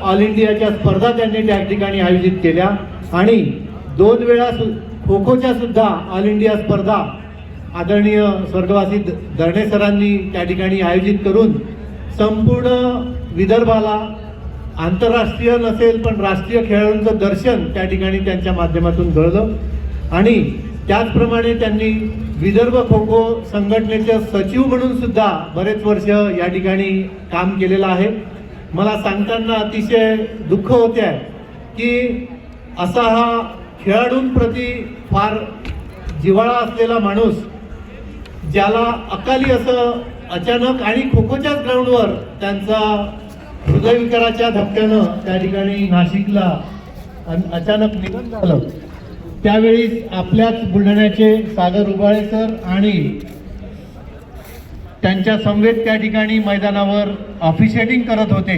All इंडियाच्या स्पर्धा त्यांनी त्या ठिकाणी आयोजित केल्या आणि 2 वेळा खो खोच्या सुद्धा ऑल इंडिया स्पर्धा आदरणीय स्वर्गवासी दर्णे सरांनी त्या ठिकाणी आयोजित करून संपूर्ण विदर्भाला आंतरराष्ट्रीय नसेल पण राष्ट्रीय खेळाडूंचं दर्शन त्या ठिकाणी त्यांच्या माध्यमातून घडलं। आणि त्याचप्रमाणे त्यांनी विदर्भ खो खो संघटनेचे सचिव म्हणून सुद्धा बरेच वर्ष या ठिकाणी काम केलेलं आहे। मला सांगताना अतिशय दुःख होते आहे की असा हा खेळाडूंप्रती फार जिव्हाळा असलेला माणूस, ज्याला अकाली असं अचानक आणि खो खोच्याच ग्राउंडवर त्यांचा हृदयविकाराच्या धक्क्यानं त्या ठिकाणी नाशिकला अचानक निधन झालं, त्यावेळी आपल्याच बुलढाण्याचे सागर उबाळे सर आणि त्यांच्या समवेत त्या ठिकाणी मैदानावर ऑफिशिएटिंग करत होते।